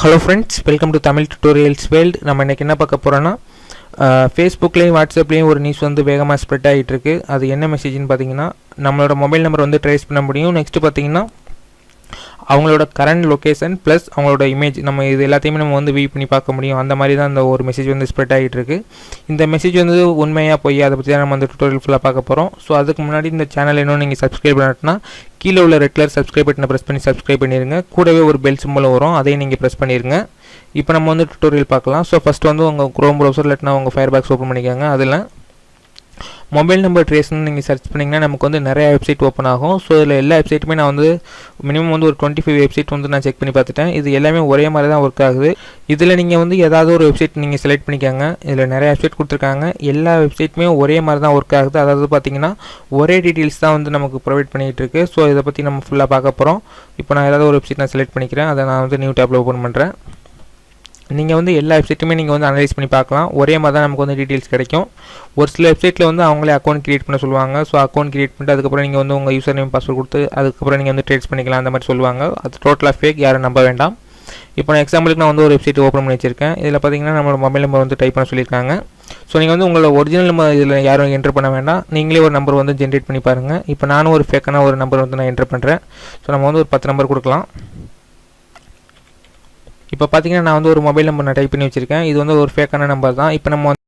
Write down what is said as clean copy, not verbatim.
Hello friends, welcome to Tamil tutorials world. நம்ம இன்றைக்கி என்ன பார்க்க போகிறோன்னா, ஃபேஸ்புக்லேயும் வாட்ஸ்அப்லேயும் ஒரு நியூஸ் வந்து வேகமாக ஸ்ப்ரெட் ஆகிட்டு இருக்கு. அது என்ன மெசேஜ்னு பார்த்தீங்கன்னா, நம்மளோட மொபைல் நம்பர் வந்து ட்ரேஸ் பண்ண முடியும். நெக்ஸ்ட்டு பார்த்தீங்கன்னா, அவங்களோட கரண்ட் லொக்கேஷன் ப்ளஸ் அவங்களோட இமேஜ், நம்ம இது எல்லாத்தையுமே நம்ம வந்து வியூ பண்ணி பார்க்க முடியும். அந்த மாதிரி தான் இந்த ஒரு மெசேஜ் வந்து ஸ்ப்ரெட் ஆகிட்டு இருக்கு. இந்த மெசேஜ் வந்து உண்மையாக போய் அதை பற்றி தான் நம்ம வந்து டுட்டோரியல் ஃபுல்லாக பார்க்க போகிறோம். ஸோ அதுக்கு முன்னாடி இந்த சேனல் இன்னும் நீங்கள் சப்ஸ்கிரைப் பண்ணாட்டினா கீழே உள்ள ரெட் கலர் சப்ஸ்கிரைப் பட்டனை ப்ரெஸ் பண்ணி சப்ஸ்கிரைப் பண்ணிடுங்க. கூடவே ஒரு பெல் சிம்பலும் வரும், அதையும் நீங்கள் ப்ரெஸ் பண்ணிடுங்க. இப்போ நம்ம வந்து டுட்டோரியல் பார்க்கலாம். ஸோ ஃபஸ்ட்டு வந்து உங்கள் குரோம் ப்ரௌசர் இல்லாட்டினா உங்கள் ஃபயர்பாக்ஸ் ஓப்பன் பண்ணிக்கோங்க. அதில் மொபைல் நம்பர் ட்ரேஸ்னு நீங்கள் சர்ச் பண்ணிங்கன்னா நமக்கு வந்து நிறையா வெப்சைட் ஓப்பன் ஆகும். ஸோ இதில் எல்லா வெப்சைட்டுமே நான் வந்து மினிமம் வந்து ஒரு 25 வெப்சைட் வந்து நான் செக் பண்ணி பார்த்துட்டேன். இது எல்லாமே ஒரே மாதிரி தான் ஒர்க் ஆகுது. இதில் நீங்கள் வந்து ஏதாவது ஒரு வெப்சைட் நீங்கள் செலக்ட் பண்ணிக்கோங்க. இதில் நிறைய வெப்சைட் கொடுத்துருக்காங்க. எல்லா வெப்சைட்டுமே ஒரே மாதிரி தான் ஒர்க் ஆகுது. அதாவது பார்த்தீங்கன்னா ஒரே டீட்டெயில்ஸ் தான் வந்து நமக்கு ப்ரொவைட் பண்ணிகிட்டு இருக்குது. ஸோ இதை பற்றி நம்ம ஃபுல்லாக பார்க்க போகிறோம். இப்போ நான் ஏதாவது ஒரு வெப்சைட் நான் செலக்ட் பண்ணிக்கிறேன். அதை நான் வந்து நியூ டேப்பில் ஓப்பன் பண்ணுறேன். நீங்கள் வந்து எல்லா வெப்சைட்டுமே நீங்கள் வந்து அனலைஸ் பண்ணி பார்க்கலாம். ஒரே மாதிரி தான் நமக்கு வந்து டீட்டெயில்ஸ் கிடைக்கும். ஒரு சில வெப்சைட்டில் வந்து அவங்களே அக்கௌண்ட் கிரியேட் பண்ண சொல்லுவாங்க. ஸோ அக்கௌண்ட் கிரியேட் பண்ணிட்டு அதுக்கப்புறம் நீங்கள் வந்து உங்கள் யூசர் நேம் பாஸ்வேர்ட் கொடுத்து அதுக்கப்புறம் நீங்கள் வந்து ட்ரேட்ஸ் பண்ணிக்கலாம் அந்த மாதிரி சொல்லுவாங்க. அது டோட்டலாக ஃபேக், யாரும் நம்ப வேண்டாம். இப்போ நான் எக்ஸாம்பிளுக்கு நான் வந்து ஒரு வெப்சைட் ஓப்பன் பண்ணி வச்சிருக்கேன். இதில் பார்த்தீங்கன்னா நம்மளோட மொபைல் நம்பர் வந்து டைப் பண்ண சொல்லியிருக்காங்க. ஸோ நீங்கள் வந்து உங்களோட ஒரிஜினல் நம்பர் இதில் யாரும் என்ட்ரு பண்ண வேண்டாம். நீங்களே ஒரு நம்பர் வந்து ஜென்ரேட் பண்ணி பாருங்கள். இப்போ நானும் ஒரு ஃபேக்கான ஒரு நம்பர் வந்து நான் என்ட்ரு பண்ணுறேன். ஸோ நம்ம வந்து ஒரு 10 நம்பர் கொடுக்கலாம். இப்போ பார்த்தீங்கன்னா நான் வந்து ஒரு மொபைல் நம்பர் நான் டைப் பண்ணி வச்சுருக்கேன். இது வந்து ஒரு ஃபேக்கான நம்பர் தான். இப்போ நம்ம